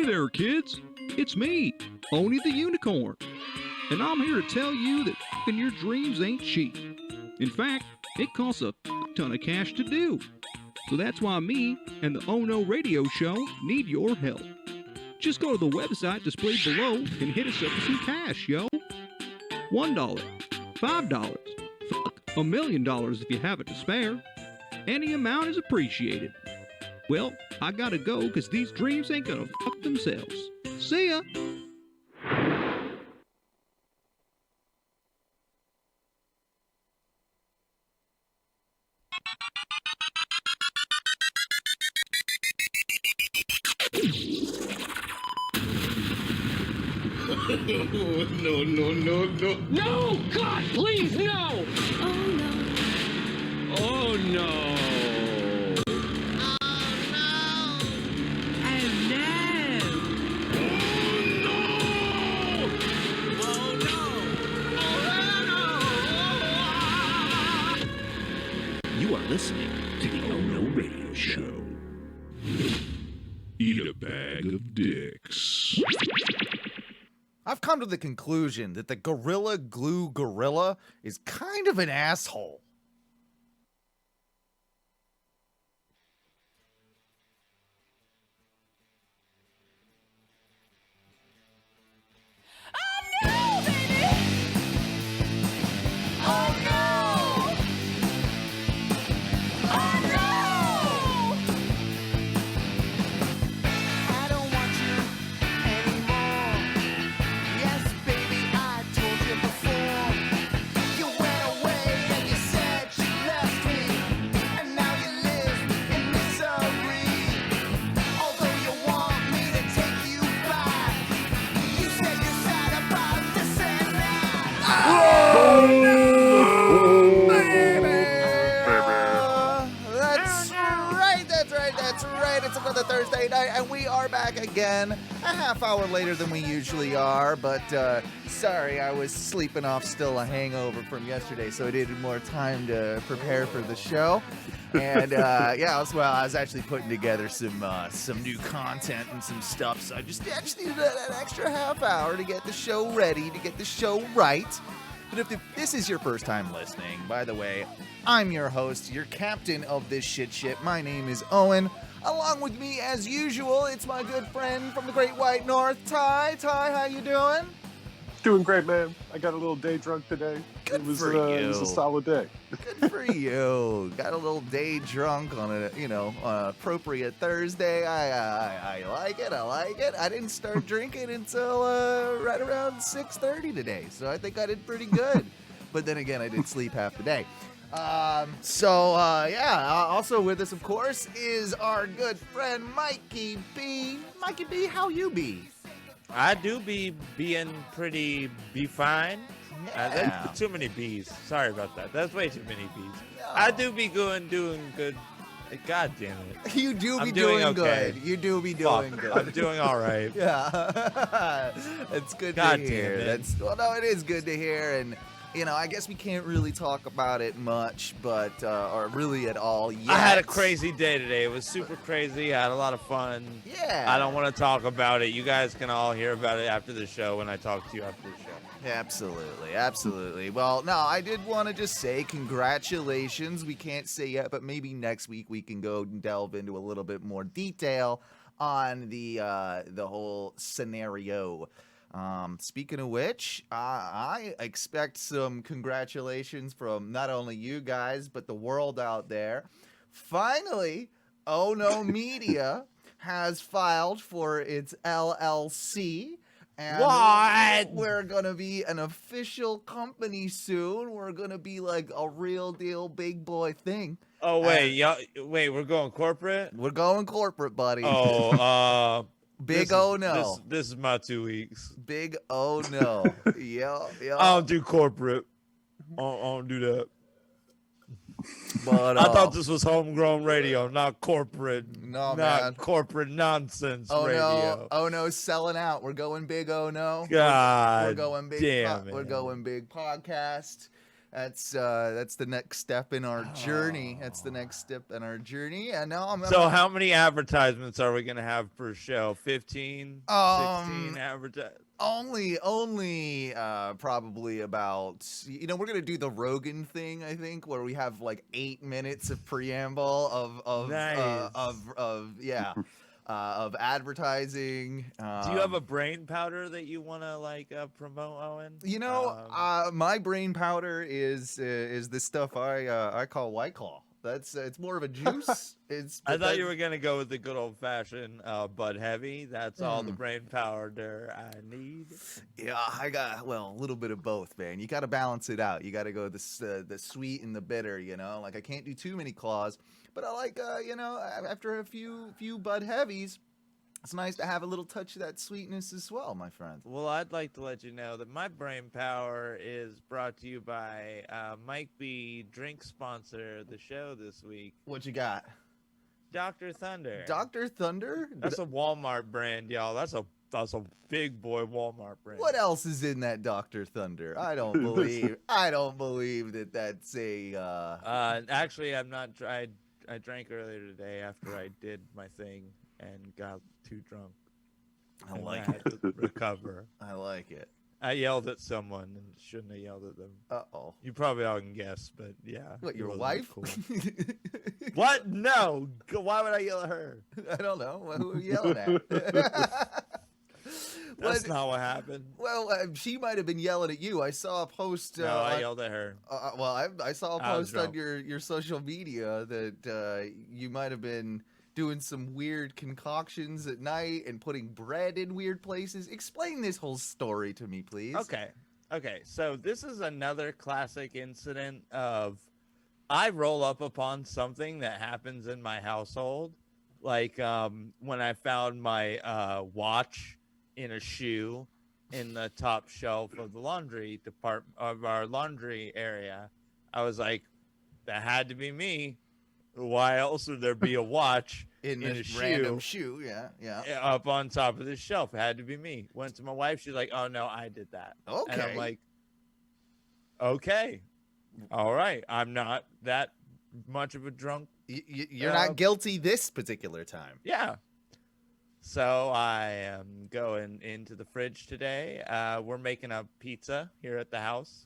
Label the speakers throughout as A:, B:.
A: there, kids. It's me, Oni the Unicorn. And I'm here to tell you that f***ing your dreams ain't cheap. In fact, it costs a ton of cash to do. So that's why me and the Oh No Radio Show need your help. Just go to the website displayed below and hit us up with some cash, yo. $1, $5, fuck, $1 million if you have it to spare. Any amount is appreciated. Well, I gotta go because these dreams ain't gonna fuck themselves. See ya!
B: No. No! God, please, no!
C: Oh no.
B: Oh no!
D: You are listening to the Oh No Radio Show.
E: Eat a bag of dicks.
F: I've come to the conclusion that the Gorilla Glue Gorilla is kind of an asshole. Thursday night, and we are back again a half hour later than we usually are, but sorry, I was sleeping off still a hangover from yesterday, so I needed more time to prepare for the show. And I was actually putting together some new content and some stuff, so I just needed an extra half hour to get the show ready, to get the show right. But if this is your first time listening, by the way, I'm your host, your captain of this shit. My name is Owen. Along with me, as usual, it's my good friend from the Great White North, Ty. Ty, how you doing?
G: Doing great, man. I got a little day drunk today.
F: Good
G: it was,
F: for you.
G: It was a solid day.
F: Good for you. Got a little day drunk on a, appropriate Thursday. I like it. I didn't start drinking until right around 6:30 today, so I think I did pretty good. But then again, I did sleep half the day. Also with us, of course, is our good friend Mikey B. Mikey B, how you be?
H: I do be being be fine.
F: Yeah.
H: That's too many B's. Sorry about that. That's way too many B's.
F: No.
H: I do be doing good. God damn it.
F: You do be
H: I'm doing okay.
F: good. You do be doing good.
H: I'm doing all right.
F: Yeah. It's good
H: God
F: to hear.
H: damn it.
F: It is good to hear, and I guess we can't really talk about it much, but or really at all yet.
H: I had a crazy day today. It was super crazy. I had a lot of fun.
F: Yeah.
H: I don't want to talk about it. You guys can all hear about it after the show when I talk to you after the show.
F: Absolutely. Well, no, I did want to just say congratulations. We can't say yet, but maybe next week we can go and delve into a little bit more detail on the whole scenario. Speaking of which, I expect some congratulations from not only you guys, but the world out there. Finally, Oh No Media has filed for its LLC. And
H: what?
F: We're going to be an official company soon. We're going to be like a real deal big boy thing.
H: Oh, wait. We're going corporate?
F: We're going corporate, buddy.
H: Oh,
F: Big oh no.
H: This is my 2 weeks.
F: Big oh no. Yeah.
H: I don't do corporate. I don't do that.
F: But
H: I thought this was homegrown radio, not corporate.
F: No,
H: not
F: man.
H: Corporate nonsense radio.
F: Oh no, selling out. We're going big oh no.
H: God
F: we're going big.
H: damn
F: We're going big podcast. That's the next step in our journey. That's the next step in our journey. And now I'm
H: So how many advertisements are we gonna have per show? 15, 16 advertisements.
F: Only probably about, we're gonna do the Rogan thing, I think, where we have like 8 minutes of preamble of
H: Nice.
F: of advertising.
H: Do you have a brain powder that you want to promote, Owen?
F: My brain powder is the stuff I call White Claw. It's more of a juice.
H: I thought you were gonna go with the good old fashioned Bud Heavy. That's all the brain powder I need.
F: Yeah, I got a little bit of both, man. You got to balance it out. You got to go the sweet and the bitter. Like I can't do too many claws, but I like after a few Bud Heavies, it's nice to have a little touch of that sweetness as well, my friend.
H: Well, I'd like to let you know that my brain power is brought to you by Mikey, drink sponsor of the show this week.
F: What you got?
H: Dr. Thunder.
F: Dr. Thunder?
H: That's a Walmart brand, y'all. That's a big boy Walmart brand.
F: What else is in that Dr. Thunder? I don't believe that that's a.
H: Actually, I'm not. I drank earlier today after I did my thing and got too drunk.
F: I like
H: had to recover.
F: I like it.
H: I yelled at someone and shouldn't have yelled at them.
F: Uh-oh.
H: You probably all can guess, but yeah.
F: What,
H: it
F: your
H: wasn't
F: wife?
H: Cool. What? No. Why would I yell at her?
F: I don't know. Who are you yelling at?
H: That's not what happened.
F: Well, she might have been yelling at you. I saw a post.
H: No, I yelled at her.
F: I saw a post on your social media that you might have been doing some weird concoctions at night and putting bread in weird places. Explain this whole story to me, please.
H: Okay. So this is another classic incident of I roll up upon something that happens in my household. Like when I found my watch in a shoe in the top shelf of the laundry department of our laundry area. I was like, that had to be me. Why else would there be a watch
F: in
H: a
F: random shoe? Yeah.
H: Up on top of this shelf. It had to be me. Went to my wife. She's like, oh, no, I did that.
F: Okay.
H: And I'm like, okay. All right. I'm not that much of a drunk.
F: You're not guilty this particular time.
H: Yeah. So I am going into the fridge today. We're making a pizza here at the house.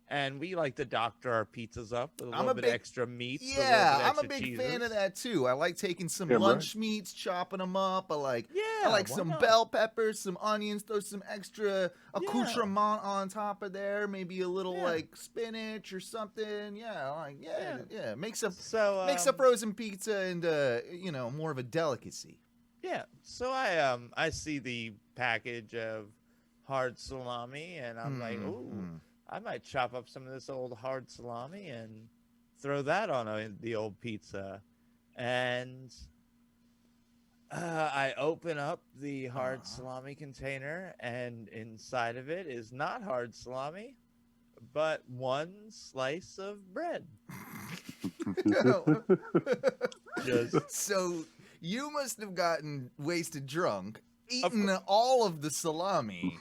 H: And we like to doctor our pizzas up with a little bit extra meat.
F: Yeah, I'm a big fan of that too. I like taking some lunch meats, chopping them up. I like some bell peppers, some onions, throw some extra accoutrement on top of there. Maybe a little like spinach or something. Yeah. Makes a frozen pizza and more of a delicacy.
H: Yeah. So I see the package of hard salami and I'm like, ooh. I might chop up some of this old hard salami and throw that on the old pizza. And I open up the hard salami container, and inside of it is not hard salami, but one slice of bread.
F: So you must have gotten wasted drunk, eaten all of the salami.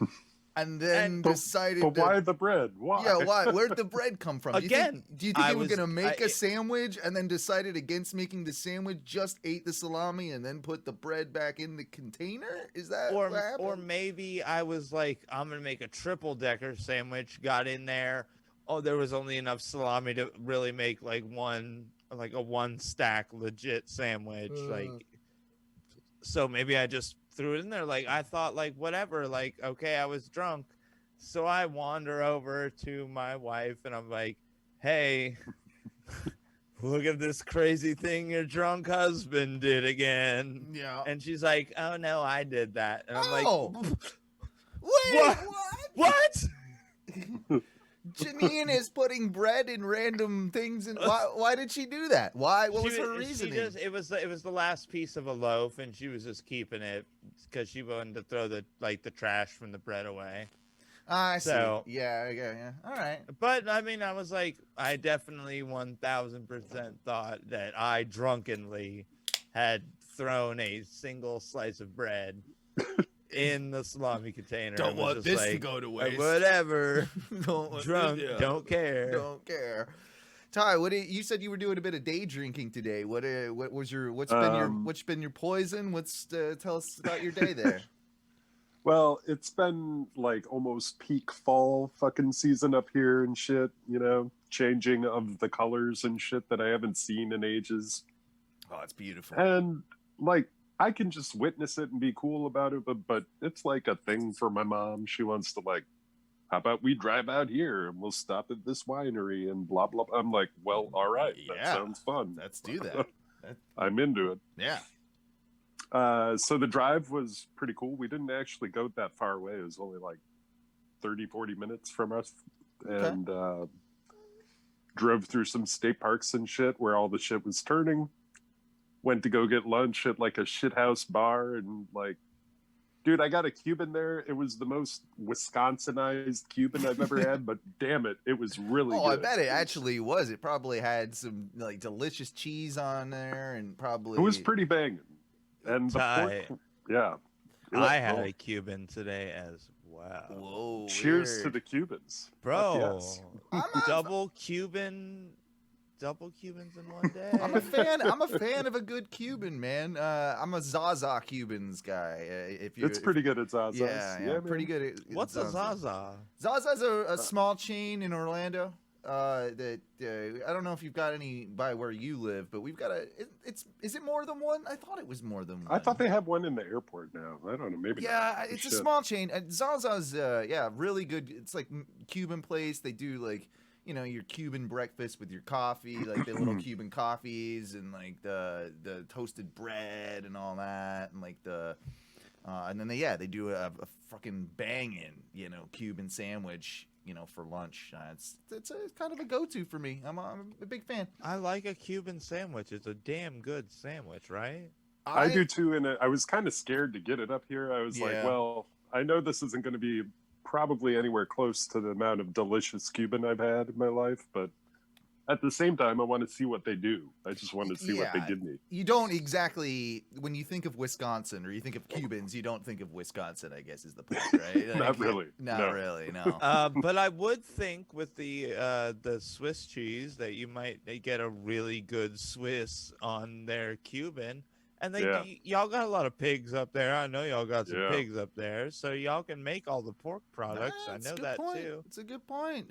F: And then decided.
G: But why the bread? Why?
F: Yeah, why? Where'd the bread come from?
H: Again,
F: do you think you were gonna make a sandwich and then decided against making the sandwich? Just ate the salami and then put the bread back in the container? Is that what happened?
H: Or maybe I was like, I'm gonna make a triple decker sandwich. Got in there. Oh, there was only enough salami to really make like a one stack legit sandwich. So maybe I just threw it in there. Like I thought, like whatever, like okay, I was drunk, so I wander over to my wife and I'm like, hey, look at this crazy thing your drunk husband did again.
F: Yeah.
H: And she's like, oh no, I did that. And I'm like,
F: wait,
H: what?
F: Janine is putting bread in random things, and why did she do that? What was her reasoning?
H: It was the last piece of a loaf, and she was just keeping it because she wanted to throw the trash from the bread away.
F: I see. Yeah. All right.
H: But I mean, I was like, I definitely 1000% thought that I drunkenly had thrown a single slice of bread in the salami container.
F: Don't
H: and was
F: want
H: just
F: this to
H: like,
F: go to waste.
H: Whatever.
F: Don't want
H: Drunk,
F: this- yeah.
H: don't care.
F: Don't care. Ty, you said you were doing a bit of day drinking today. What's been your poison? Tell us about your day there.
G: Well, it's been like almost peak fall fucking season up here and shit, you know, changing of the colors and shit that I haven't seen in ages.
F: Oh, it's beautiful.
G: And like, I can just witness it and be cool about it, but it's like a thing for my mom. She wants to like, how about we drive out here and we'll stop at this winery and blah, blah, blah. I'm like, well, all right. That
F: Yeah.
G: sounds fun.
F: Let's do that.
G: I'm into it.
F: Yeah.
G: So the drive was pretty cool. We didn't actually go that far away. It was only like 30, 40 minutes from us. And drove through some state parks and shit where all the shit was turning. Went to go get lunch at like a shithouse bar. And like, dude, I got a Cuban there. It was the most Wisconsinized Cuban I've ever had. But damn it, it was really good.
F: I bet it actually was. It probably had some like delicious cheese on there and probably...
G: It was pretty banging. And the pork, yeah.
H: I had a Cuban today as well.
F: Whoa.
G: Cheers
F: weird.
G: to the Cubans.
H: Bro,
G: Yes.
H: double Cubans in one day.
F: I'm a fan of a good Cuban, man. I'm a Zaza Cubans guy.
G: It's pretty good at Zaza's.
F: Yeah,
G: man.
F: pretty good at
H: What's a Zaza?
F: Zaza's a small chain in Orlando. That I don't know if you've got any by where you live, but we've got is it more than one? I thought it was more than one.
G: I thought they have one in the airport now. I don't know, maybe.
F: Yeah,
G: not.
F: it's a small chain. Zaza's really good. It's like Cuban place. They do like, you know, your Cuban breakfast with your coffee, like the little Cuban coffees and like the toasted bread and all that, and like and then they do a fucking banging, you know, Cuban sandwich, you know, for lunch. It's a kind of a go-to for me. I'm a big fan.
H: I like a Cuban sandwich. It's a damn good sandwich, right?
G: I do too, and I was kind of scared to get it up here. I was like, well, I know this isn't going to be probably anywhere close to the amount of delicious Cuban I've had in my life, but at the same time, I want to see what they do. I just want to see what they give me.
F: You don't exactly, when you think of Wisconsin or you think of Cubans, you don't think of Wisconsin, I guess is the point, right? Like,
G: Not really.
F: Not really, no.
H: But I would think with the Swiss cheese that you might get a really good Swiss on their Cuban. And y'all got a lot of pigs up there. I know y'all got some pigs up there, so y'all can make all the pork products. I know that too.
F: It's a good point.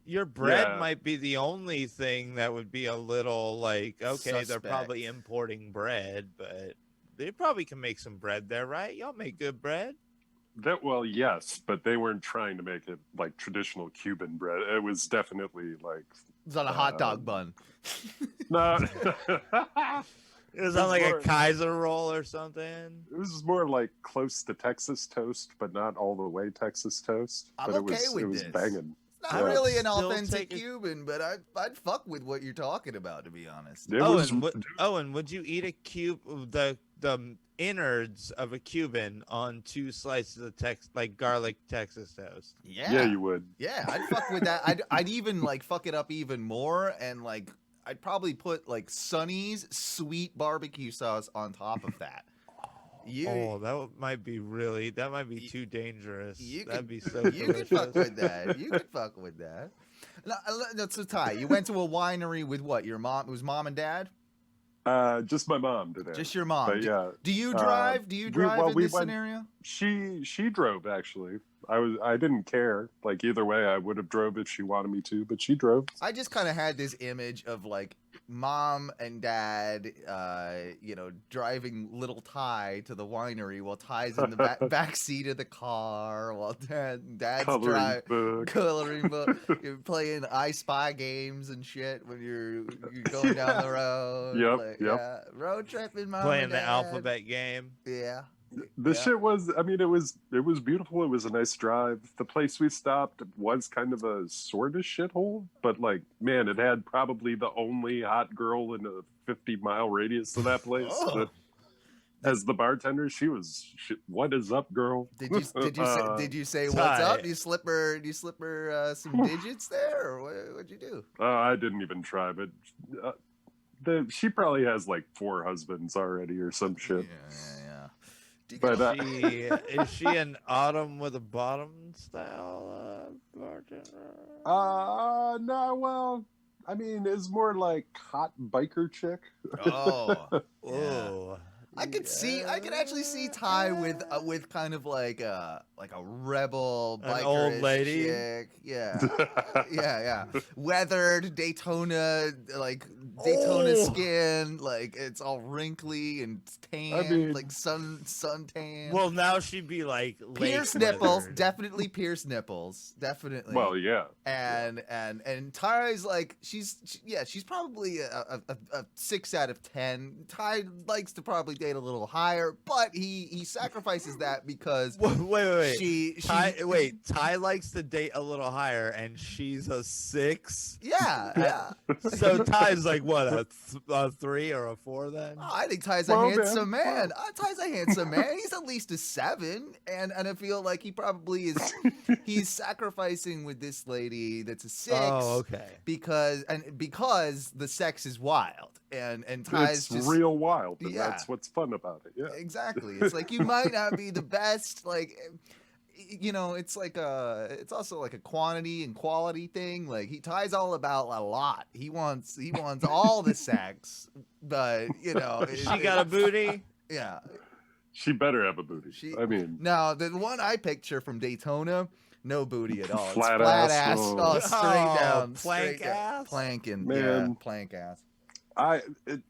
H: Your bread might be the only thing that would be a little like, okay, they're
F: Suspect.
H: probably importing bread, but they probably can make some bread there, right? Y'all make good bread.
G: Yes, but they weren't trying to make it like traditional Cuban bread. It was definitely like
F: it's on a hot dog bun.
G: No,
H: it was on like a Kaiser roll or something.
G: It was more like close to Texas toast, but not all the way Texas toast.
F: I'm
G: but
F: okay with
G: it was
F: this.
G: banging.
F: Not really an
H: Still
F: authentic Cuban, but I'd fuck with what you're talking about, to be honest.
H: Owen, would you eat the innards of a Cuban on 2 slices of like garlic Texas toast?
F: Yeah,
G: you would.
F: Yeah, I'd fuck with that. I'd even like fuck it up even more, and like I'd probably put like Sonny's sweet barbecue sauce on top of that.
H: That might be too dangerous. That'd be so
F: You could fuck with that. You could fuck with that. That's a tie. You went to a winery with what? Your mom? It was mom and dad?
G: Just my mom today.
F: Just your mom.
G: But, yeah.
F: Do you drive? Do you drive in this scenario?
G: She drove actually. I didn't care. Like either way, I would have drove if she wanted me to, but she drove.
F: I just kind of had this image of like mom and dad, driving little Ty to the winery while Ty's in the back seat of the car while dad's coloring book. You're playing I Spy games and shit when you're going down the road.
G: Yep.
F: Yeah, road tripping, mom.
H: Playing
F: and
H: the
F: dad.
H: alphabet game.
F: Yeah.
G: The shit was, I mean, it was beautiful. It was a nice drive. The place we stopped was kind of a sort of shithole, but like, man, it had probably the only hot girl in a 50-mile radius of that place. As the bartender, she was, what is up, girl?
F: Did you say what's up? Do you slip her some digits there, or what'd you do?
G: I didn't even try, but she probably has like 4 husbands already or some shit.
F: Yeah.
G: But
H: is she an autumn with a bottom style bartender?
G: no, well, I mean, it's more like hot biker chick.
F: Oh, yeah.
H: Oh,
F: I could actually see Ty with kind of like a rebel
H: An
F: biker
H: old lady?
F: chick. Yeah. yeah. Weathered Daytona skin, like it's all wrinkly and tan,
G: I mean-
F: like suntan.
H: well, now she'd be like
F: pierced
H: lake
F: nipples,
H: weathered.
F: definitely pierced nipples, definitely.
G: Well, yeah.
F: And Ty's like she's probably a 6 out of 10. Ty likes to probably date a little higher, but he sacrifices that because
H: Wait.
F: Ty
H: Ty likes to date a little higher, and she's a 6.
F: yeah.
H: So Ty's like what, a 3 or a 4 then?
F: Oh, I think Ty's
G: Well,
F: a handsome
G: man.
F: man. Ty's a handsome man. He's at least a 7, and I feel like he probably is. He's sacrificing with this lady that's a 6.
H: Oh, okay.
F: Because the sex is wild, and Ty's
G: It's
F: just
G: real wild, and
F: Yeah.
G: that's what's fun about it. Yeah.
F: exactly. It's like you might not be the best, like. It's like it's also like a quantity and quality thing. Like Ty's all about a lot. He wants all the sex, but
H: She got a booty.
F: yeah.
G: She better have a booty. I mean,
F: No, the one I picture from Daytona, no booty at all. It's
G: Flat
F: flat
G: ass.
F: ass.
G: Oh.
F: Oh, straight
H: Oh,
F: down.
H: plank
F: straight down.
H: ass?
F: Planking.
G: Man.
F: Yeah, plank ass.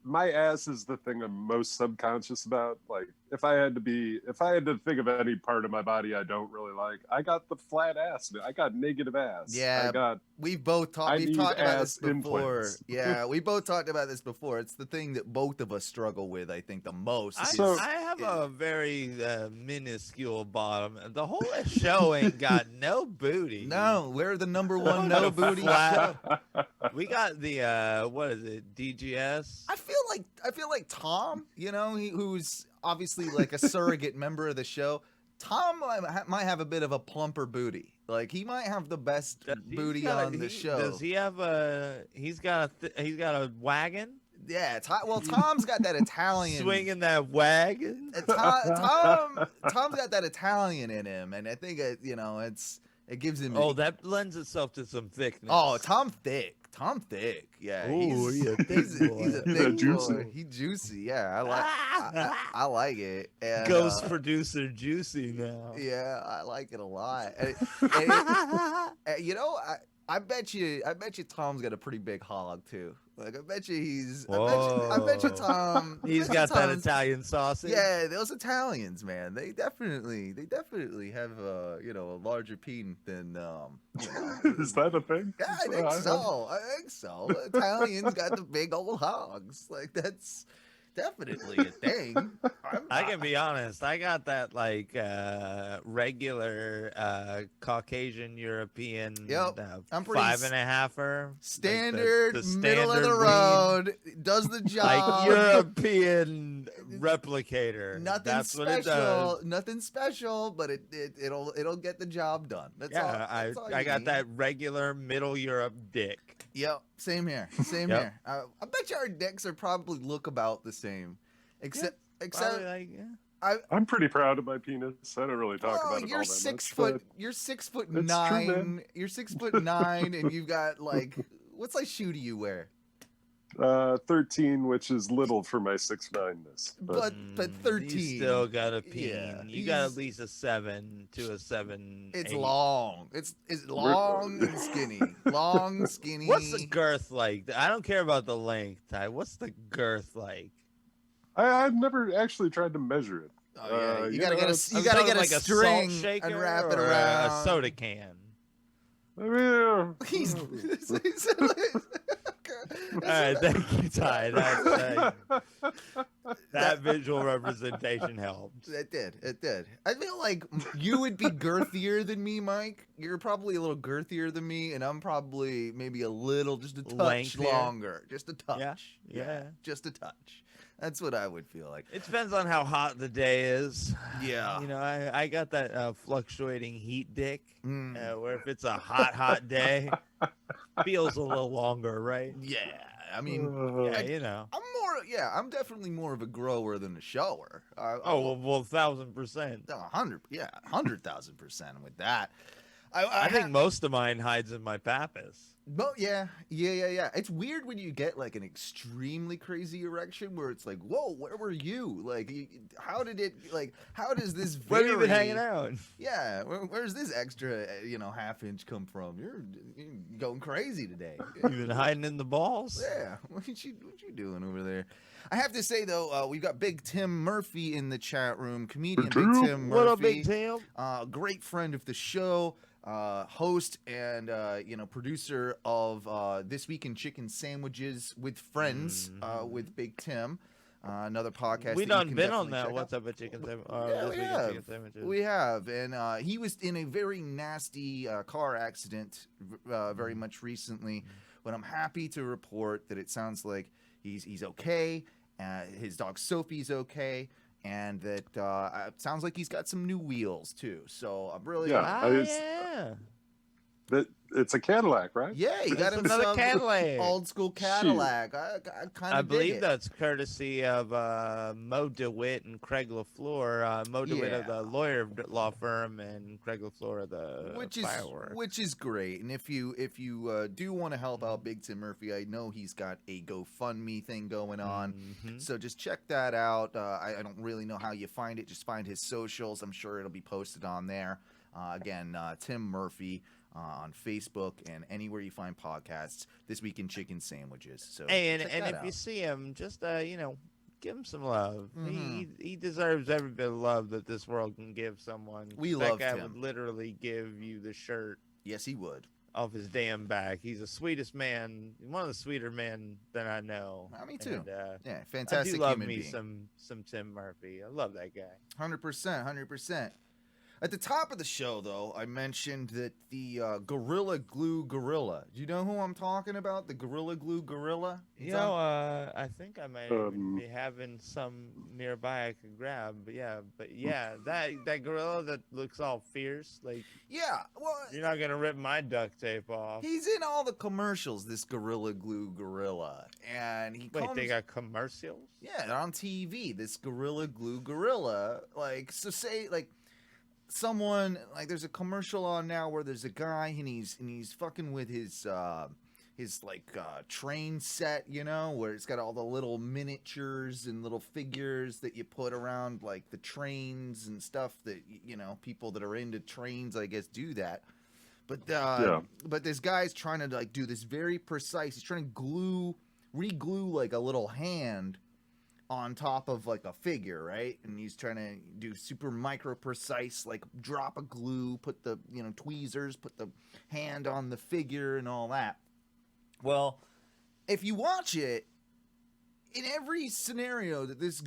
G: my ass is the thing I'm most subconscious about. Like, if I had to think of any part of my body I don't really like, I got the flat ass. I got negative ass.
F: Yeah. We've talked about this
G: ass
F: before.
G: implants.
F: Yeah, we both talked about this before. It's the thing that both of us struggle with, I think, the most.
H: I have a very minuscule bottom. The whole show ain't got no booty.
F: No, we're the number one no booty
H: Flat.
F: show.
H: We got the what is it? DGS.
F: I feel like Tom, who's obviously like a surrogate member of the show. Tom might have a bit of a plumper booty. Like he might have the best booty on the show.
H: Does he have a? He's got a wagon.
F: Yeah, Tom's got that Italian
H: Swinging that wagon.
F: Tom's got that Italian in him, and I think it gives him.
H: Oh, that lends itself to some thickness.
F: Oh, Tom thick. Yeah,
H: Ooh,
F: he's
H: a thick
F: he's a
H: boy.
F: thick
G: Juicy.
F: boy. He's juicy. Yeah, I like it. And,
H: Ghost producer Juicy now.
F: Yeah, I like it a lot. I bet you Tom's got a pretty big hog too. Like I bet you Tom.
H: He's got that Italian sausage.
F: Yeah, those Italians, man. They definitely have a larger peen than
G: Is that a thing?
F: Yeah, I think so. Italians got the big old hogs. Like that's definitely a thing.
H: I can be honest. I got that like regular Caucasian European.
F: Yep, I'm pretty
H: 5.5er.
F: standard,
H: like the
F: middle of the
H: standard
F: road, does the job.
H: like European replicator.
F: Nothing
H: That's
F: special.
H: what it does.
F: Nothing special, but it'll get the job done. That's all.
H: Yeah,
F: That's all
H: I
F: you
H: got
F: need.
H: that regular Middle Europe dick.
F: Yep, same here. Same
H: Yep.
F: here. I bet you our dicks are probably look about the same, except
H: Probably like, yeah.
G: I'm pretty proud of my penis. I don't really talk about it
F: you're
G: all that
F: 6
G: much,
F: foot. You're 6'9".
G: It's true, man.
F: You're 6'9", and you've got like what size shoe do you wear?
G: 13, which is little for my 6'9"ness.
F: But 13.
H: You still got a peen.
F: Yeah,
H: You got at least a 7 to a 7.
F: It's
H: 8.
F: long. It's long and skinny. Long, skinny.
H: What's the girth like? I don't care about the length, Ty. What's the girth like?
G: I've never actually tried to measure it.
F: Oh yeah, you gotta
G: know,
F: get
G: it's-
F: a
H: like a
F: string
H: salt shaker
F: and wrap it
H: or
F: around.
H: a soda can.
G: I mean,
F: He's.
H: All right, thank you, Ty. That visual representation helped.
F: It did. I feel like you would be girthier than me, Mike. You're probably a little girthier than me, and I'm probably maybe just a touch
H: Lengthier?
F: longer. Just a touch.
H: Yeah.
F: Just a touch. That's what I would feel like.
H: It depends on how hot the day is.
F: Yeah.
H: You know, I got that fluctuating heat dick,
F: Mm.
H: where if it's a hot day, feels a little longer, right?
F: Yeah. I mean,
H: Yeah,
F: I'm definitely more of a grower than a shower.
H: well, 1,000%.
F: 100,000% with that.
H: I think most of mine hides in my pappus.
F: But yeah. It's weird when you get like an extremely crazy erection where it's like, whoa, where were you? Like, how does this vary?
H: Where have you been hanging out?
F: Yeah, where's this extra, half-inch come from? You're going crazy today.
H: You been hiding in the balls?
F: Yeah, what you doing over there? I have to say though, we've got Big Tim Murphy in the chat room. Comedian Big Tim Murphy.
H: What up, Big Tim?
F: Great friend of the show. Host and producer of This Week in Chicken Sandwiches with Friends with Big Tim, another podcast.
H: We
F: done
H: been on that. What's up at Chicken Sandwiches?
F: We have, and he was in a very nasty car accident very much recently. But I'm happy to report that it sounds like he's okay. His dog Sophie's okay. And that it sounds like he's got some new wheels too. So I'm really
G: it's a Cadillac, right?
F: Yeah, he got
H: another Cadillac,
F: old school Cadillac. I
H: believe that's courtesy of Mo DeWitt and Craig LaFleur. Mo DeWitt of the lawyer law firm, and Craig LaFleur of the fireworks.
F: Which is great. And if you do want to help out Big Tim Murphy, I know he's got a GoFundMe thing going on. So just check that out. I don't really know how you find it. Just find his socials. I'm sure it'll be posted on there. Again, Tim Murphy. On Facebook and anywhere you find podcasts, This Week in Chicken Sandwiches. So
H: and if you see him, just give him some love. He deserves every bit of love that this world can give someone.
F: That
H: guy
F: him.
H: Would literally give you the shirt.
F: Yes, he would.
H: Off his damn back. He's the sweetest man, one of the sweeter men that I know.
F: Me too.
H: And,
F: fantastic.
H: I do love
F: human
H: me
F: being.
H: some Tim Murphy. I love that guy.
F: 100%. At the top of the show, though, I mentioned that the Gorilla Glue Gorilla. Do you know who I'm talking about? The Gorilla Glue Gorilla?
H: I think I might be having some nearby I could grab. But yeah, that gorilla that looks all fierce. Like,
F: yeah, well,
H: you're not gonna rip my duct tape off.
F: He's in all the commercials. This Gorilla Glue Gorilla, and
H: they got commercials?
F: Yeah, they're on TV. This Gorilla Glue Gorilla, someone there's a commercial on now where there's a guy and he's fucking with his train set, where it's got all the little miniatures and little figures that you put around like the trains and stuff that people that are into trains, I guess, do that. But but this guy's trying to do this very precise. He's trying to re-glue like a little hand on top of like a figure, right? And he's trying to do super micro precise, like drop a glue, put the tweezers, put the hand on the figure and all that. Well, if you watch it, in every scenario that this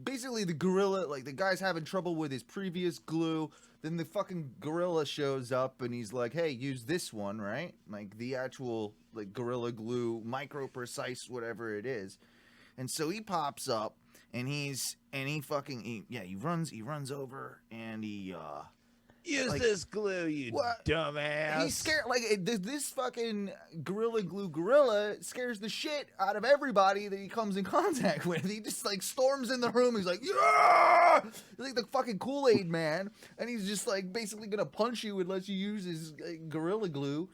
F: basically the gorilla, the guy's having trouble with his previous glue, then the fucking gorilla shows up and he's like, hey, use this one, right? Like the actual gorilla glue, micro precise, whatever it is. And so he pops up, and he runs over, and he
H: use this glue, you dumbass.
F: He's scared. This fucking Gorilla Glue Gorilla scares the shit out of everybody that he comes in contact with. He just storms in the room. He's like, yeah, he's like the fucking Kool-Aid man, and he's just basically gonna punch you unless you use his Gorilla Glue.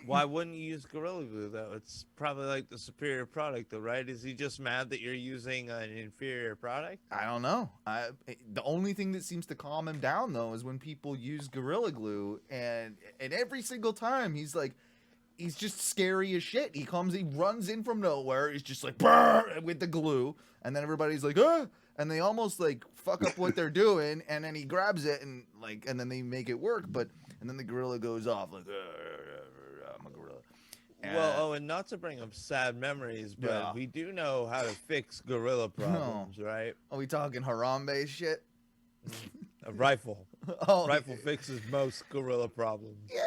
H: Why wouldn't you use Gorilla Glue, though? It's probably the superior product, though, right? Is he just mad that you're using an inferior product?
F: I don't know. The only thing that seems to calm him down, though, is when people use Gorilla Glue, and every single time he's just scary as shit. He runs in from nowhere. He's just with the glue, and then everybody's like, ah! And they almost fuck up what they're doing, and then he grabs it and then they make it work, and then the gorilla goes off I'm a gorilla.
H: And not to bring up sad memories, but we do know how to fix gorilla problems, right?
F: Are we talking Harambe shit?
H: A rifle. Rifle fixes most gorilla problems.
F: Yeah,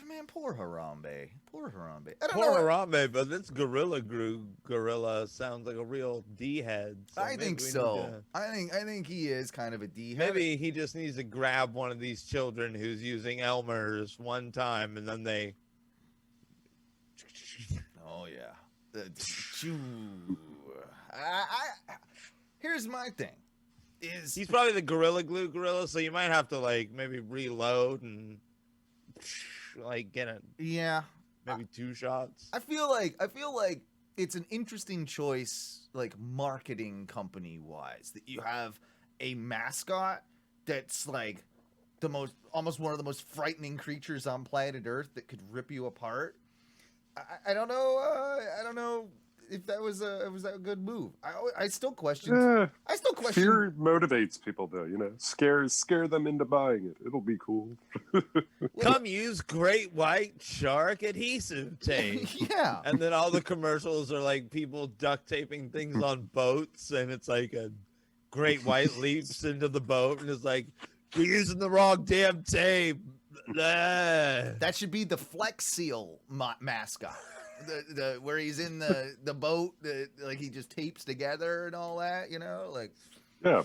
F: man, poor Harambe. Poor Harambe.
H: Harambe, but this gorilla sounds like a real D-head. So
F: I think so. I think he is kind of a D-head.
H: Maybe he just needs to grab one of these children who's using Elmer's one time, and then they...
F: Oh yeah. Here's my thing.
H: He's probably the Gorilla Glue gorilla, so you might have to like maybe reload and like get a maybe 2 shots.
F: I feel like it's an interesting choice, like marketing company wise, that you have a mascot that's like almost one of the most frightening creatures on planet Earth that could rip you apart. I don't know. I don't know if that was a good move. I still question.
G: Fear motivates people, though. You know, scare them into buying it. It'll be cool.
H: Come use Great White Shark adhesive tape.
F: Yeah.
H: And then all the commercials are like people duct taping things on boats, and it's like a great white leaps into the boat and is like, "You're using the wrong damn tape."
F: That should be the Flex Seal mascot. The where he's in the boat, like he just tapes together and all that, you know, like
G: yeah.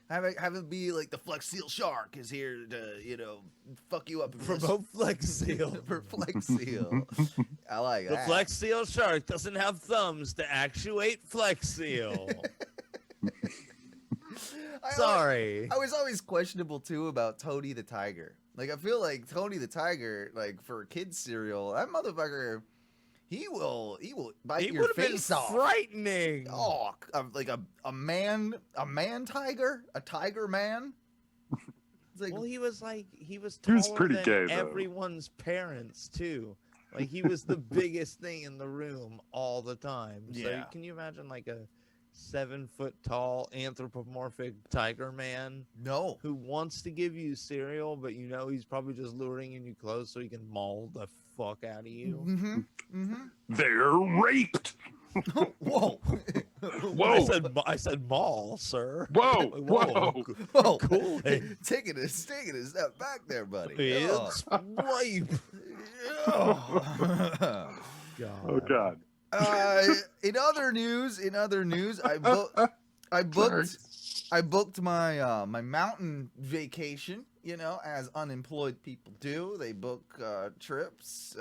F: Have it be like the Flex Seal Shark is here to, you know, fuck you up.
H: Promote Flex Seal.
F: For Flex Seal. I like
H: the
F: that.
H: Flex Seal Shark doesn't have thumbs to actuate Flex Seal. Sorry.
F: I was always questionable too about Tony the Tiger. Like I feel like Tony the Tiger, like for kids cereal, that motherfucker, he will bite your face off.
H: Frightening.
F: Oh, like a man tiger, a tiger man. It's like,
H: well, he was taller
G: pretty
H: than
G: gay, though.
H: everyone's parents too. Like he was the biggest thing in the room all the time. So
F: Yeah.
H: can you imagine like a 7-foot tall anthropomorphic tiger man
F: no.
H: who wants to give you cereal, but you know he's probably just luring in you clothes so he can maul the fuck out of you.
F: Mm-hmm. Mm-hmm.
G: They're raped.
F: Whoa.
G: Whoa.
H: I said maul, sir.
G: Whoa.
H: Whoa.
F: Whoa.
H: Cool.
F: Taking a step back there, buddy.
H: It's rape.
F: Oh.
G: Oh God.
F: In other news, I booked my my mountain vacation. You know, as unemployed people do, they book trips.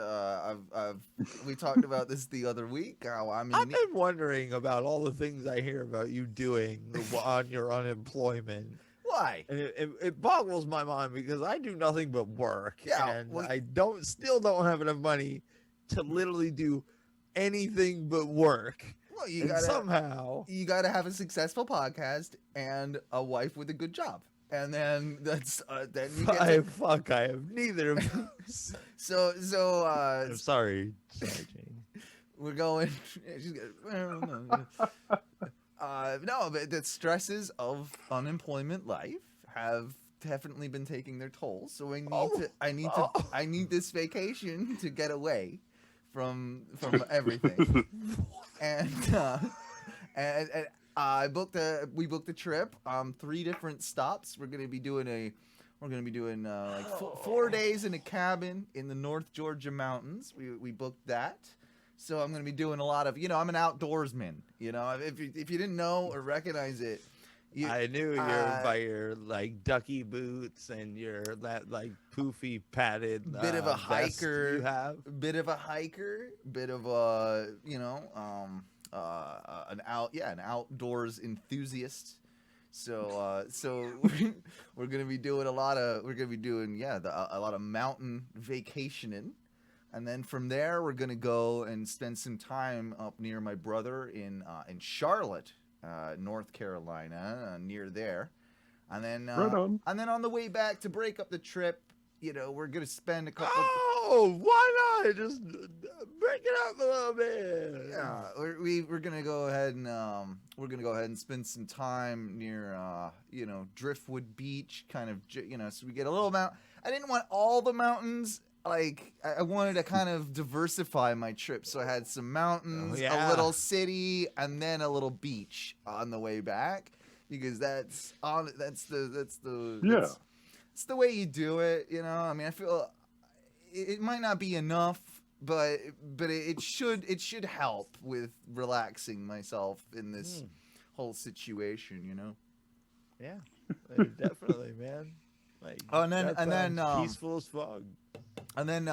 F: We talked about this the other week. How
H: I've been wondering about all the things I hear about you doing on your unemployment.
F: Why?
H: And it boggles my mind because I do nothing but work, and
F: well,
H: I still don't have enough money to literally do anything but work.
F: Well,
H: you gotta have
F: a successful podcast and a wife with a good job, and then that's then you get
H: I have neither of those.
F: so
H: I'm sorry, Jane.
F: we're going. No, but the stresses of unemployment life have definitely been taking their toll. So I need this vacation to get away from everything. And we booked a trip. 3 different stops. We're gonna be doing like 4 days in a cabin in the North Georgia mountains. We booked that. So I'm going to be doing a lot of, you know, I'm an outdoorsman, you know, if you didn't know or recognize it.
H: I knew by your like ducky boots and your that like poofy padded
F: bit of a hiker
H: you have.
F: Bit of a, you know, an outdoors enthusiast. So we're going to be doing a lot of mountain vacationing. And then from there, we're gonna go and spend some time up near my brother in Charlotte, North Carolina, near there. And then on the way back to break up the trip, you know, we're gonna spend a couple.
H: Oh, why not just break it up a little bit?
F: Yeah, we're gonna go ahead and spend some time near you know, Driftwood Beach, kind of, you know, so we get a little amount. I didn't want all the mountains. Like, I wanted to kind of diversify my trip, so I had some mountains, a little city, and then a little beach on the way back, because that's the way you do it, you know. I mean, I feel it might not be enough, but it should help with relaxing myself in this whole situation, you know.
H: Yeah, definitely, man. Like,
F: and then
H: peaceful as fuck.
F: And then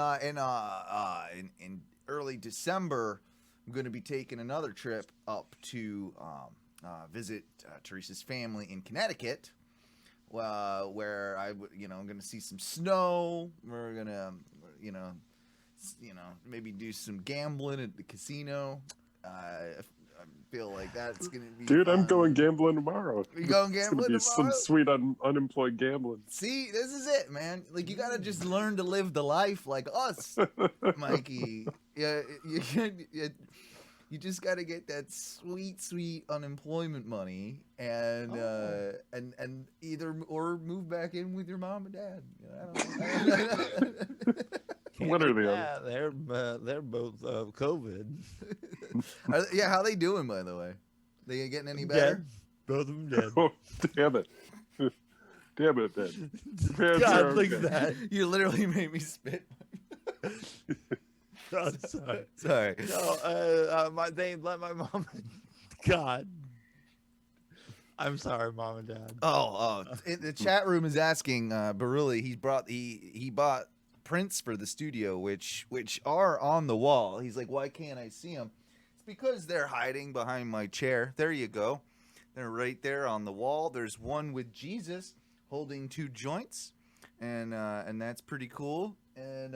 F: in early December, I'm going to be taking another trip up to visit Teresa's family in Connecticut, where I'm going to see some snow. We're going to, maybe do some gambling at the casino. I feel like that's going to be
G: Dude,
F: fun.
G: I'm going gambling tomorrow.
F: You going
G: It's
F: gambling
G: gonna be
F: tomorrow?
G: some sweet unemployed gambling.
F: See, this is it, man. Like, you got to just learn to live the life like us, Mikey. Yeah, you just got to get that sweet unemployment money and either move back in with your mom and dad. I don't know.
G: What are the other?
H: They're both COVID.
F: How they doing, by the way? They getting any better?
H: Dead. Both of them dead.
G: Oh, damn it. Damn it, Ben.
H: God, look at that.
F: You literally made me spit.
H: Oh, sorry.
F: Sorry.
H: No, they let my mom. God. I'm sorry, mom and dad.
F: The chat room is asking Baruli. He bought prints for the studio, which are on the wall. He's like, why can't I see them? It's because they're hiding behind my chair. There you go. They're right there on the wall. There's one with Jesus holding 2 joints, and that's pretty cool. And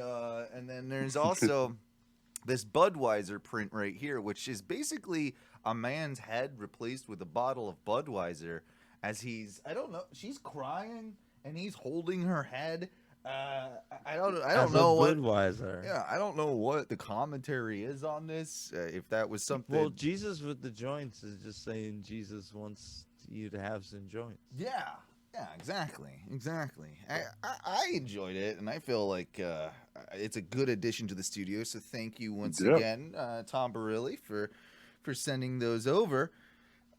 F: then there's also this Budweiser print right here, which is basically a man's head replaced with a bottle of Budweiser. As she's crying and he's holding her head. I don't know what
H: Budweiser.
F: Yeah, I don't know what the commentary is on this. If that was something.
H: Well, Jesus with the joints is just saying Jesus wants you to have some joints.
F: Yeah, exactly. I enjoyed it, and I feel like it's a good addition to the studio. So thank you once again, Tom Barilli, for sending those over.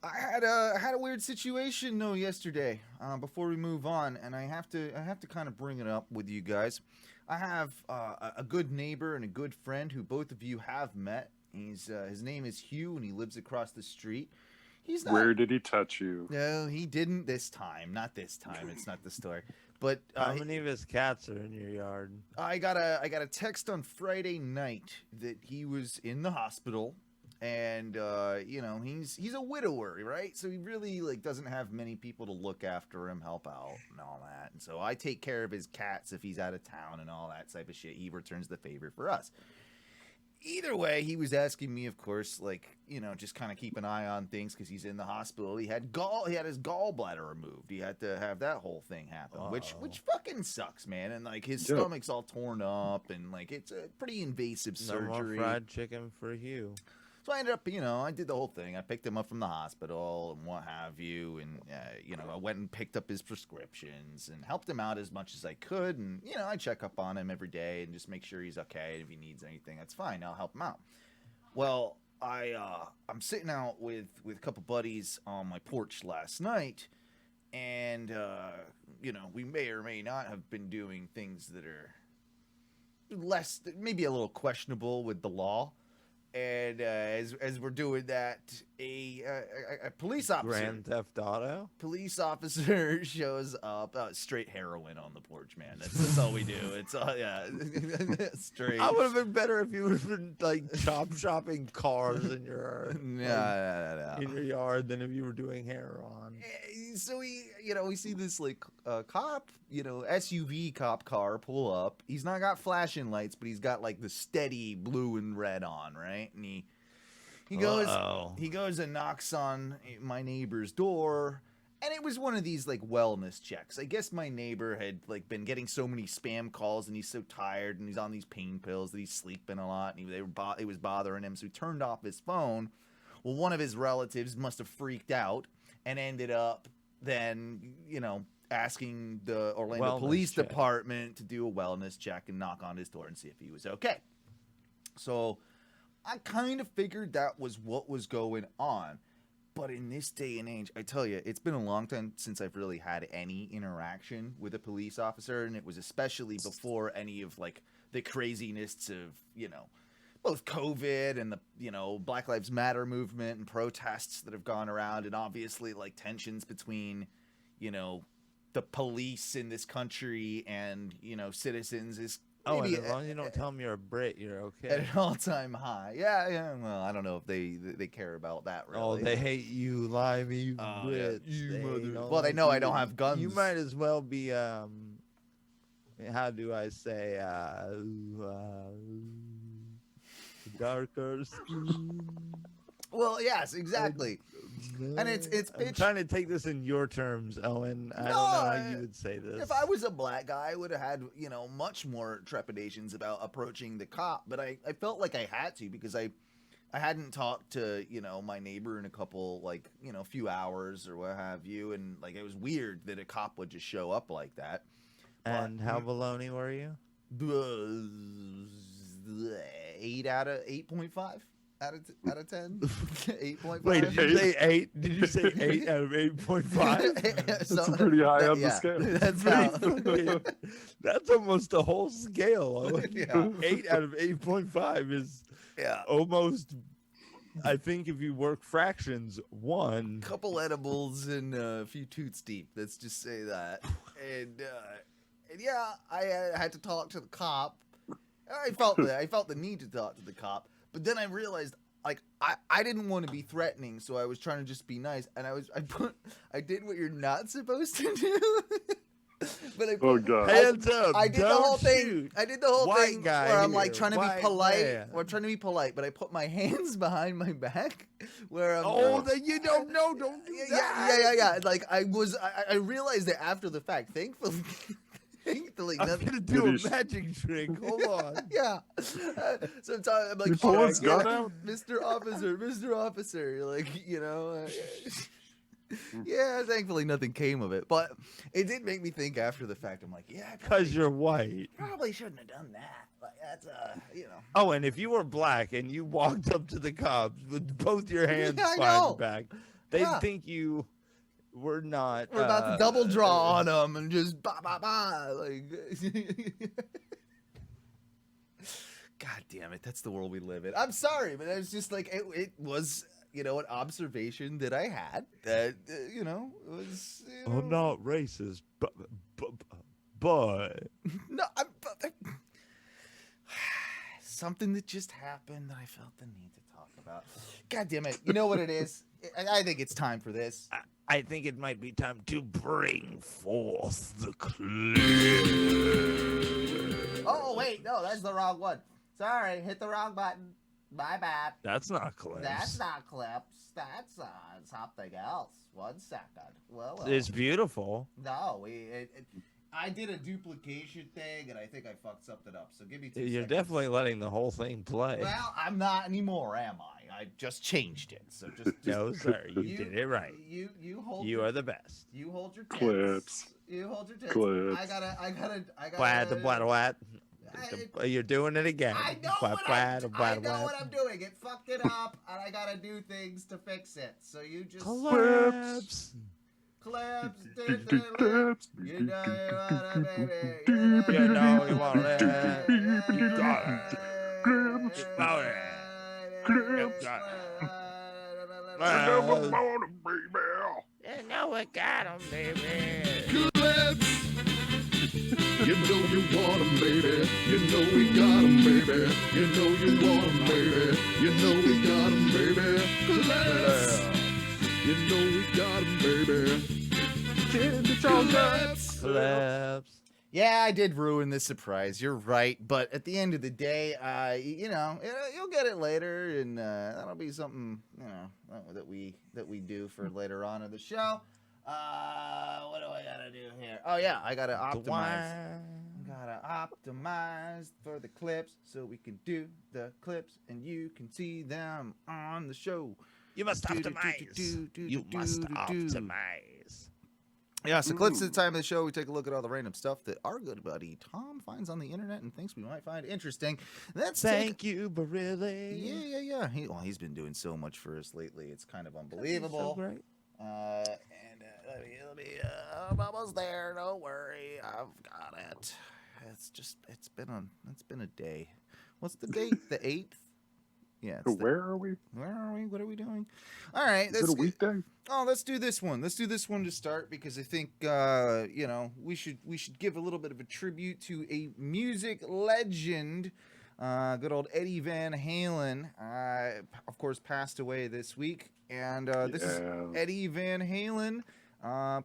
F: I had a weird situation though yesterday. Before we move on, and I have to kind of bring it up with you guys. I have a good neighbor and a good friend who both of you have met. His name is Hugh, and he lives across the street. He's not.
G: Where did he touch you?
F: No, he didn't this time. Not this time. It's not the story. But
H: how many of his cats are in your yard?
F: I got a text on Friday night that he was in the hospital. And he's a widower, right? So he really doesn't have many people to look after him, help out, and all that. And so I take care of his cats if he's out of town and all that type of shit. He returns the favor for us. Either way, he was asking me, of course, just kind of keep an eye on things because he's in the hospital. He had his gallbladder removed. He had to have that whole thing happen, which fucking sucks, man. And his stomach's all torn up, and it's a pretty invasive surgery.
H: No more fried chicken for Hugh.
F: So I ended up, I did the whole thing. I picked him up from the hospital and what have you. And, I went and picked up his prescriptions and helped him out as much as I could. And, I check up on him every day and just make sure he's okay. If he needs anything, that's fine. I'll help him out. Well, I'm sitting out with a couple buddies on my porch last night. And, we may or may not have been doing things that are maybe a little questionable with the law. And as we're doing that, a police officer,
H: Grand Theft Auto,
F: police officer shows up. Straight heroin on the porch, man. That's all we do. It's straight.
H: I would have been better if you would have been shopping cars in your
F: in
H: your yard than if you were doing heroin.
F: So we see this cop, SUV cop car pull up. He's not got flashing lights, but he's got the steady blue and red on, right? And he goes and knocks on my neighbor's door, and it was one of these wellness checks. I guess my neighbor had been getting so many spam calls, and he's so tired, and he's on these pain pills that he's sleeping a lot, and it was bothering him, so he turned off his phone. Well, one of his relatives must have freaked out and ended up then, asking the Orlando Police Department to do a wellness check and knock on his door and see if he was okay. So I kind of figured that was what was going on. But in this day and age, I tell you, it's been a long time since I've really had any interaction with a police officer. And it was especially before any of the craziness of, both COVID and the, Black Lives Matter movement and protests that have gone around, and obviously tensions between, the police in this country and, citizens is
H: Oh, and
F: maybe
H: as long as you don't tell them you're a Brit, you're
F: at
H: okay.
F: an all-time high. Yeah. Well, I don't know if they care about that really.
H: Oh, they hate you, limey, you
F: Oh, yeah.
H: Brits.
F: You
H: They
F: mother-
H: don't
F: Well, they
H: like
F: know I
H: you.
F: don't have guns.
H: You might as well be how do I say darker skin.
F: Well, yes, exactly. And it's
H: I'm
F: bitch.
H: trying to take this in your terms, Owen. I don't
F: No,
H: know how you would say this.
F: If I was a black guy, I would have had, much more trepidations about approaching the cop. But I felt like I had to because I hadn't talked to, my neighbor in a couple, few hours or what have you. And, it was weird that a cop would just show up like that.
H: And how baloney were you?
F: 8 out of 8.5 out of 10. 8.5.
H: Wait, did you say 8? Did you say 8 out of 8.5?
G: That's pretty high on the scale.
F: That's how.
H: That's almost the whole scale. Owen.
F: Yeah.
H: 8 out of 8.5 is
F: Yeah.
H: almost. I think if you work fractions, 1.
F: Couple edibles and a few toots deep. Let's just say that. And yeah, I had to talk to the cop. I felt the need to talk to the cop, but then I realized I didn't want to be threatening, so I was trying to just be nice, and I did what you're not supposed to do. But
G: Oh god.
H: Hands up!
F: I did the
H: don't
F: whole thing.
H: shoot.
F: I did the whole
H: White
F: thing
H: guy
F: where I'm
H: here,
F: trying to be
H: white
F: polite.
H: man.
F: Or I'm trying to be polite, but I put my hands behind my back where I'm.
H: Oh, that you don't know! Don't do that.
F: Yeah. I realized that after the fact. Thankfully,
H: I'm
F: nothing.
H: gonna do a
G: Did he-
H: magic trick. Hold on.
F: Yeah. Sometimes I'm like,
G: You pull
F: "Oh,
G: his
F: yeah,
G: gun out?"
F: Mr. Officer, yeah, thankfully nothing came of it. But it did make me think after the fact. I'm like, yeah, I
H: Because you're white.
F: probably shouldn't have done that. That's,
H: Oh, and if you were black and you walked up to the cops with both your hands
F: Yeah, I
H: behind
F: know.
H: your back, they'd
F: Yeah.
H: think you were not.
F: We're about to double draw on them and just ba ba ba. God damn it, that's the world we live in. I'm sorry, but it was just it was an observation that I had that it was.
H: I'm not racist, but
F: No, something that just happened that I felt the need to talk about. God damn it! You know what it is? I think it's time for this.
H: I think it might be time to bring forth the clip.
F: Oh wait, no, that's the wrong one. Sorry, hit the wrong button. My bad.
H: That's not clips.
F: That's not clips. That's something else. 1 second. Well,
H: It's beautiful.
F: no, I did a duplication thing, and I think I fucked something up. So give me 2
H: You're
F: seconds.
H: definitely letting the whole thing play.
F: Well, I'm not anymore, am I? I just changed it. So just
H: No, sir, you did it right.
F: You hold.
H: You are the best.
F: You hold your tits.
G: Clips.
F: You hold your tits.
G: Clips.
F: I gotta.
H: Blat, the blat, what? You're doing it again.
F: I know
H: Blat,
F: what
H: blat,
F: I
H: blat,
F: know
H: blat.
F: what I'm doing. It fucked it up, and I gotta do things to fix it. So you just
H: Clips.
F: clips.
G: Clips.
F: You know you want it, baby.
H: You know you want it.
G: You
H: got it. About it. You got it.
G: I never want a baby.
H: You know we got 'em, baby.
E: You know you want 'em, baby. You know we got 'em, baby. You know you want 'em, baby. You know we got 'em, baby. Claps. You know we got 'em, baby.
H: Clips.
F: Yeah, I did ruin this surprise. You're right, but at the end of the day, you'll get it later, and that'll be something that we do for later on in the show. What do I gotta do here? Oh yeah, I gotta optimize. Gotta optimize for the clips so we can do the clips and you can see them on the show.
H: You must optimize. You must optimize.
F: Yeah, so clips at the time of the show, we take a look at all the random stuff that our good buddy Tom finds on the internet and thinks we might find interesting.
H: Thank you, but really.
F: Yeah. He's been doing so much for us lately. It's kind of
H: So
F: unbelievable.
H: great.
F: Let me. I'm almost there. Don't worry, I've got it. It's been a day. What's the date? The 8th. Yeah.
G: Where are we?
F: Where are we? What are we doing? All right.
G: Is it a weekday?
F: Oh, let's do this one. Let's do this one to start because I think we should give a little bit of a tribute to a music legend. Good old Eddie Van Halen, of course, passed away this week, and this is Eddie Van Halen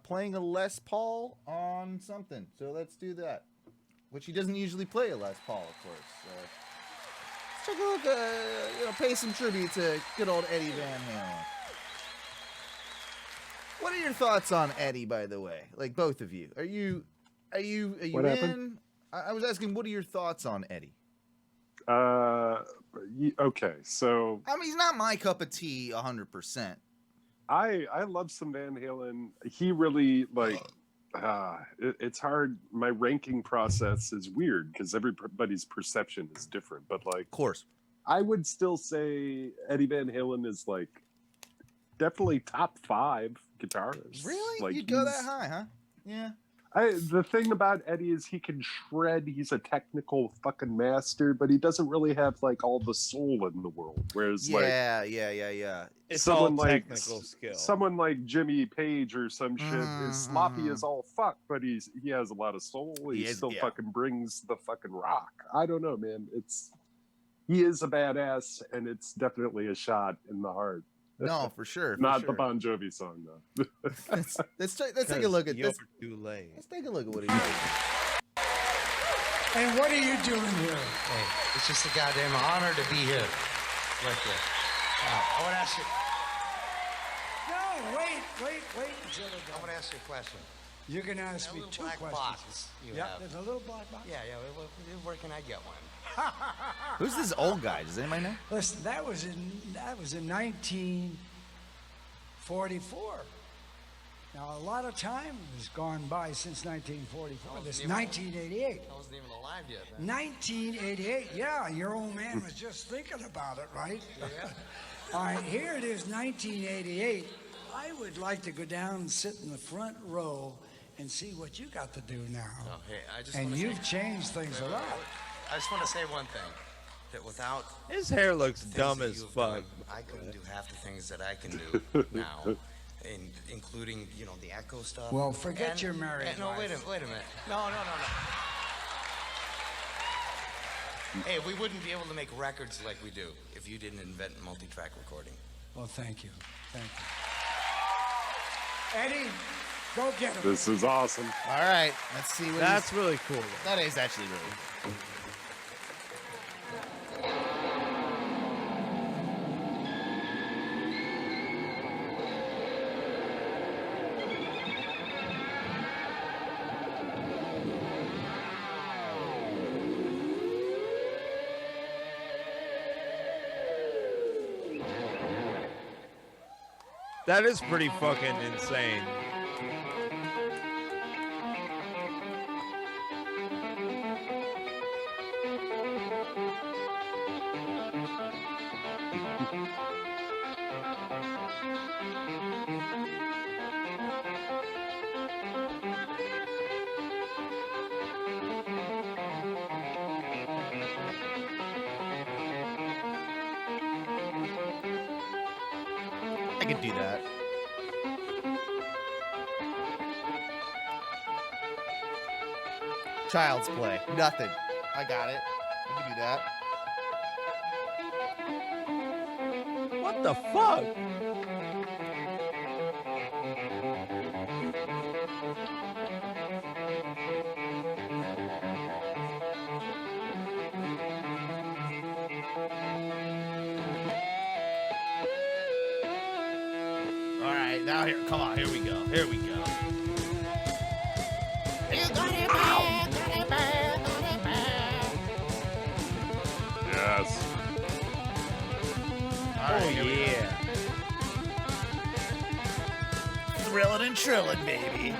F: playing a Les Paul on something. So let's do that. Which he doesn't usually play a Les Paul, of course. Let's take a look. Pay some tribute to good old Eddie Van Halen. What are your thoughts on Eddie, by the way? Like both of you, are you
G: What
F: in?
G: happened?
F: I was asking, what are your thoughts on Eddie?
G: Okay, so
F: I mean, he's not my cup of tea 100%.
G: I love some Van Halen. He really it's hard. My ranking process is weird because everybody's perception is different. But
F: Of course,
G: I would still say Eddie Van Halen is definitely top 5 guitarists.
F: really, you'd go that high, huh? Yeah.
G: The thing about Eddie is he can shred. He's a technical fucking master, but he doesn't really have all the soul in the world. Whereas
F: Yeah.
H: It's
G: someone
H: all technical skill.
G: someone like Jimmy Page or some shit is sloppy as all fuck, but he has a lot of soul. He still fucking brings the fucking rock. I don't know, man. He is a badass, and it's definitely a shot in the heart.
F: No, for sure.
G: Not the Bon Jovi song though.
F: Let's take a look at this.
H: Too late.
F: Let's take a look at what he does.
C: And what are you doing here?
I: Hey, it's just a goddamn honor to be here with you. I want to ask you.
C: No, wait until they're
I: I
C: done.
I: want to ask you a question.
C: You're going to ask me
I: That
C: two
I: little black
C: questions.
I: box you
C: Yeah,
I: have.
C: there's a little black box.
I: Yeah. Where can I get one?
F: Who's this old guy? Does anybody know?
C: Listen, that was in 1944. Now a lot of time has gone by since 1944. This 1988.
I: I wasn't even alive yet. Then.
C: 1988. Yeah, your old man was just thinking about it, right?
I: Yeah.
C: All right, here it is, 1988. I would like to go down and sit in the front row and see what you got to do now.
I: Oh, hey, I just
C: And
I: want to
C: you've changed things a lot.
I: I just want to say one thing. That without
H: His hair looks
I: things
H: dumb
I: that
H: as
I: you've
H: fuck.
I: done, I couldn't do half the things that I can do now, including the echo stuff.
C: Well, forget your married
I: No,
C: life.
I: wait a minute. No. Hey, we wouldn't be able to make records like we do if you didn't invent multi-track recording.
C: Well, thank you. Eddie, go get him.
G: This is awesome.
F: All right, let's see what
H: That's really cool.
F: that is actually really cool.
H: That is pretty fucking insane.
F: I could do that. Child's Play. Nothing. I got it. I can do that.
H: What the fuck?
F: All right, now here. Come on, here we go. Here we go.
G: Yes.
F: All right, here we go.
H: Yeah.
F: Thrillin' and trillin', baby.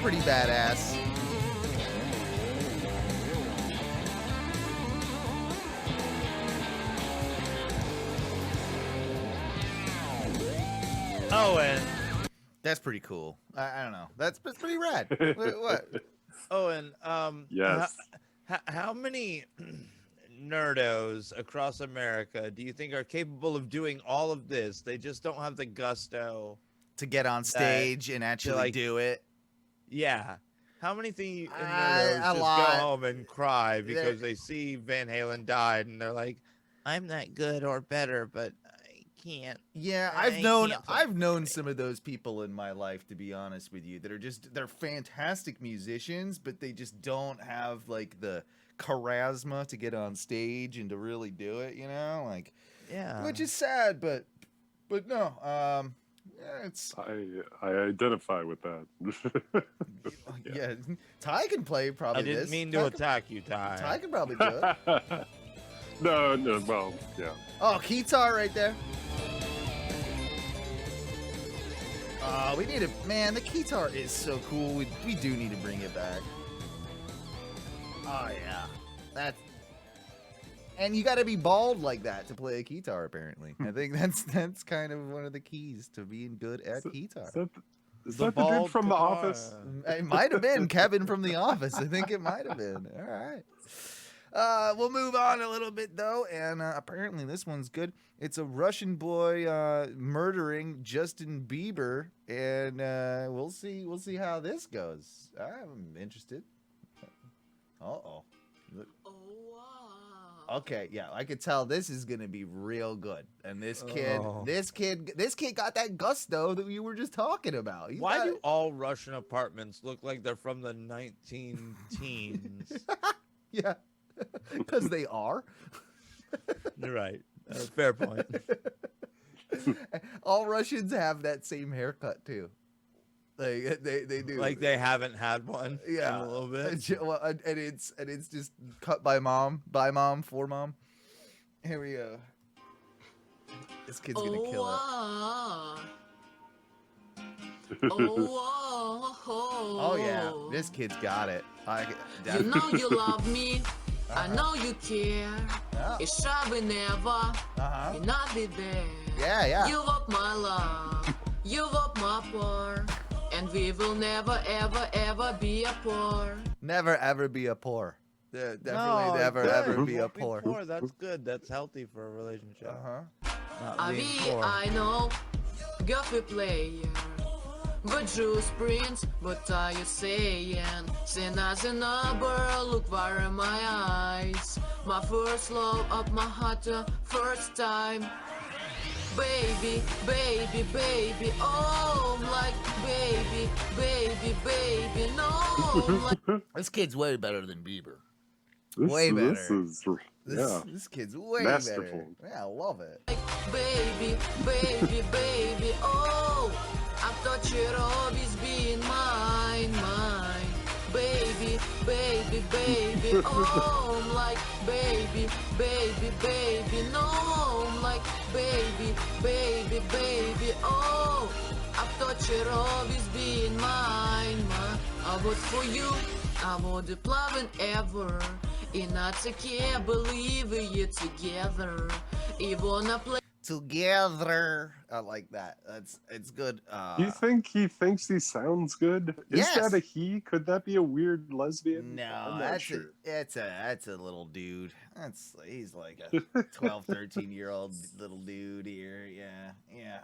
F: pretty badass.
H: Owen.
F: That's pretty cool. I don't know. That's pretty rad. What?
H: Owen,
G: Yes.
H: how many nerdos across America do you think are capable of doing all of this? They just don't have the gusto
F: To get on stage and actually
H: like-
F: do it.
H: Yeah. How many nerdos
F: A
H: just
F: lot.
H: go home and cry because they see Van Halen died and they're like, I'm not good or better, but I can't.
F: Yeah,
H: I
F: I've known some of those people in my life, to be honest with you, that are they're fantastic musicians, but they just don't have like the charisma to get on stage and to really do it, you know? Like,
H: Yeah.
F: which is sad, but no, yeah, it's
G: I identify with that.
F: yeah. Ty can play probably.
H: I didn't
F: this.
H: mean
F: Ty
H: to
F: can-
H: attack you, Ty.
F: Ty can probably do it.
G: No, well, yeah.
F: Oh, guitar right there. We need to, man, the guitar is so cool. We do need to bring it back. Oh yeah. And you got to be bald like that to play a guitar, apparently. I think that's kind of one of the keys to being good at guitar.
G: Is that the dude
H: bald
G: from The
H: guitar.
G: Office?
F: It might have been Kevin from The Office. I think it might have been. All right. We'll move on a little bit though, and apparently this one's good. It's a Russian boy murdering Justin Bieber, and we'll see how this goes. I'm interested. Uh-oh. Okay, yeah, I could tell this is gonna be real good. And this kid got that gusto that you were just talking about.
H: Why do all Russian apartments look like they're from the 19 teens?
F: Yeah, because they are.
H: You're right. Fair point.
F: All Russians have that same haircut too. Like they do.
H: Like they haven't had one
F: yeah,
H: in a little bit.
F: And it's just cut by mom, for mom. Here we go. This kid's gonna kill it. Oh yeah, this kid's got it.
J: You know you love me. I know you care.
F: Yeah.
J: It shall be never. You'll not be there.
F: Yeah.
J: You want my love. You want my poor. And we will never, ever, ever be a poor.
F: Never ever be a poor. Yeah, definitely
H: No,
F: never
H: good.
F: ever be a
H: Won't
F: poor.
H: That's good. That's healthy for a relationship.
J: I know, girl we player. But Juice Prince, what are you saying? Sin as a number, look where in my eyes. My first love of my heart, first time. Baby, baby, baby, oh, I'm like baby, baby, baby, no. I'm like
F: This kid's way better than Bieber.
G: This
F: This,
G: yeah.
F: this kid's way
G: Masterful.
F: better. Yeah, I love it.
J: baby, baby, baby, oh, I thought you'd always be mine. Baby, baby, baby, oh, I'm like baby, baby, baby, no, I'm like baby, baby, baby, oh, I thought you'd always be mine. I would for you, I would love ever, and I can't believe we're together. Even wanna play.
F: Together. I like that. It's good.
G: Do you think he thinks he sounds good?
F: Yes.
G: Is that a he? Could that be a weird lesbian?
F: No,
G: I'm not
F: that's
G: sure.
F: that's a little dude. He's like a 12, 13-year-old little dude here. Yeah.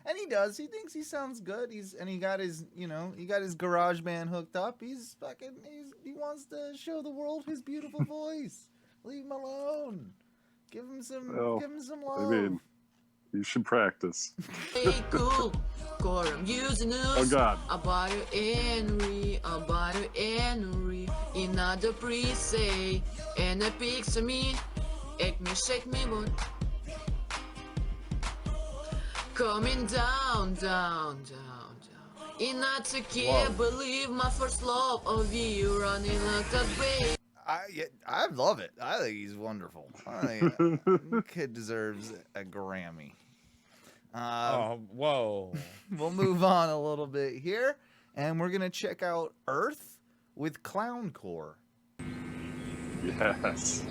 F: And he thinks he sounds good. He got his garage band hooked up. He wants to show the world his beautiful voice. Leave him alone. Give him some love.
G: I mean, you should practice.
J: Hey, cool. I'm using news.
G: Oh, God.
J: About you, Henry. Another pre-say. And a picture me. Egg me, shake me, but. Coming down. And I can't believe my first love of you running like a baby.
F: I love it. I think he's wonderful. I think the kid deserves a Grammy.
H: Whoa.
F: We'll move on a little bit here. and we're gonna check out Earth with Clowncore.
G: Yes.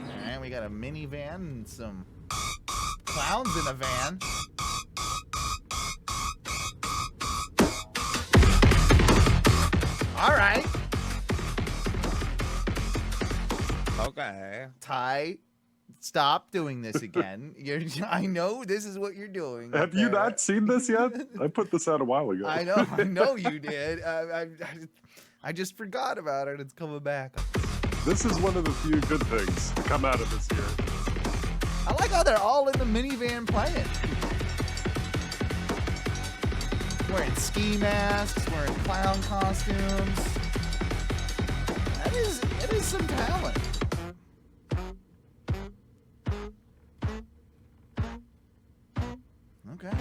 F: All right, we got a minivan and some clowns in a van. All right.
H: Okay.
F: Ty, stop doing this again. I know this is what you're doing.
G: Have you not seen this yet? I put this out a while ago.
F: I know you did. I just forgot about it. It's coming back.
G: This is one of the few good things to come out of this year.
F: I like how they're all in the minivan playing. Wearing ski masks, wearing clown costumes. It is some talent. Okay.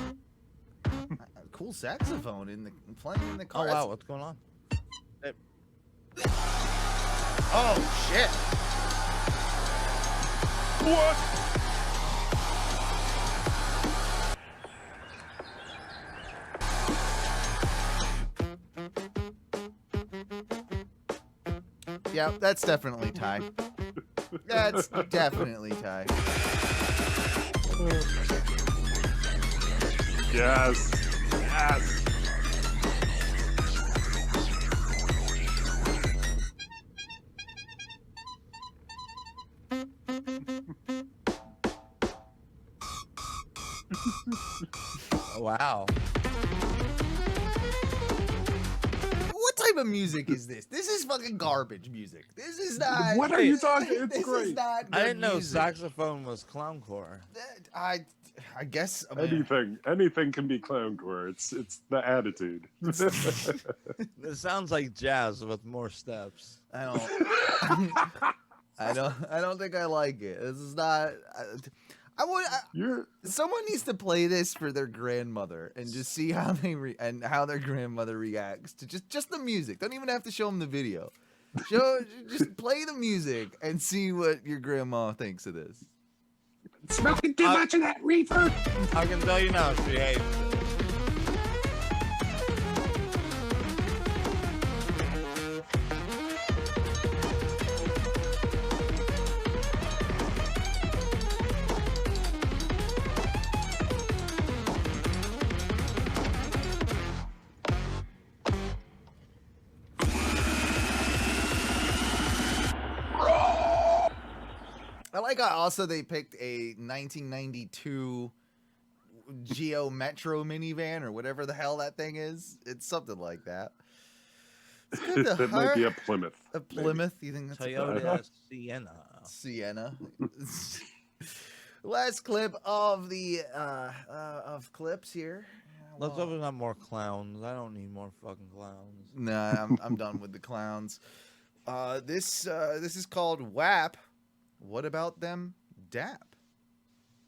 F: Cool saxophone playing in the car.
H: Oh wow, what's going on?
F: Oh shit.
G: What?
F: Yeah, that's definitely Ty. That's definitely Ty.
G: Yes. Yes.
H: Wow.
F: What type of music is this? This is fucking garbage music. This is not.
G: What are you talking? It's
F: This
G: great.
F: is not good
H: I didn't know
F: music.
H: saxophone was clowncore.
F: I guess. I mean,
G: Anything can be clowncore. It's the attitude.
H: This sounds like jazz with more steps.
F: I don't think I like it. This is not. Someone needs to play this for their grandmother and just see how they how their grandmother reacts to just the music. Don't even have to show them the video. Just play the music and see what your grandma thinks of this.
B: Smoking too much of that reefer.
H: I can tell you now, she hates it.
F: I like how also they picked a 1992 Geo Metro minivan or whatever the hell that thing is. It's something like that. It's good to
G: It might be
F: her.
G: a Plymouth.
F: A Plymouth? You think that's
H: Toyota Sienna.
F: Sienna. Last clip of the of clips here.
H: Let's open up more clowns. I don't need more fucking clowns.
F: Nah, I'm done with the clowns. This is called WAP. What about them DAP?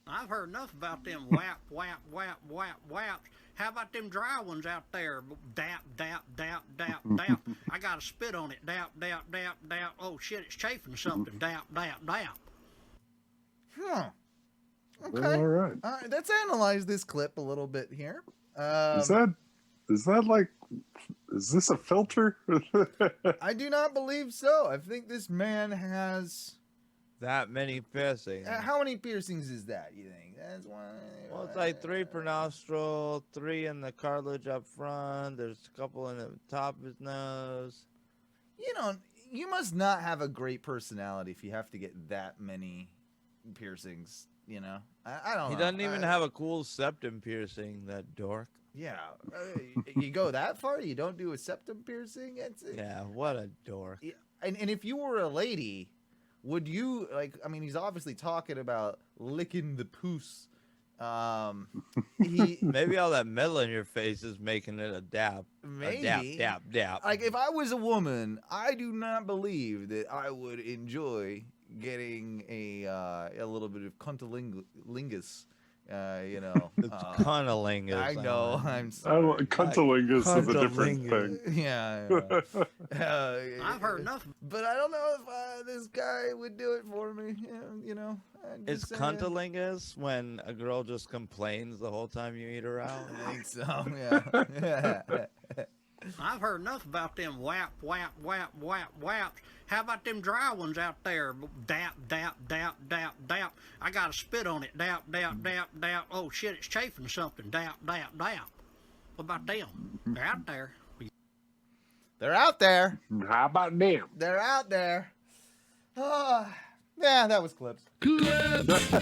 K: I've heard enough about them whap, whap, whap, whap, whaps. How about them dry ones out there? Dap, dap, dap, dap, dap. I got to spit on it. Dap, dap, dap, dap. Oh, shit, it's chafing something. Dap, dap, dap.
F: Huh. Okay.
G: All right.
F: Let's analyze this clip a little bit here.
G: Is this a filter?
F: I do not believe so. I think this man has...
H: That many piercings.
F: how many piercings is that, you think? That's one.
H: Well, it's like 3 per nostril, 3 in the cartilage up front. There's a couple in the top of his nose.
F: You must not have a great personality if you have to get that many piercings, I don't know.
H: He doesn't even have a cool septum piercing, that dork.
F: Yeah. You go that far? You don't do a septum piercing?
H: Yeah, what a dork.
F: And if you were a lady... Would you he's obviously talking about licking the poos.
H: Maybe all that metal in your face is making it a dap.
F: Maybe.
H: A dap, dap, dap.
F: Like, if I was a woman, I do not believe that I would enjoy getting a little bit of cunnilingus You know,
H: cunnilingus.
F: I know. I'm
G: I
F: sorry.
G: don't, cunnilingus is a different
H: Cunnilingus.
G: thing.
F: Yeah.
K: I've heard enough.
F: But I don't know if this guy would do it for me. You know. I'm
H: Is
F: just saying.
H: cunnilingus when a girl just complains the whole time you eat her out?
F: I think so. Yeah.
K: I've heard enough about them whap, whap, whap, whap, whaps. How about them dry ones out there? Dap, dap, dap, dap, dap. I got to spit on it. Dap, dap, dap, dap. Oh, shit, it's chafing something. Dap, dap, dap. What about them? They're out there.
F: They're out there.
G: How about them?
F: They're out there. Yeah, that was clips.
A: Clips.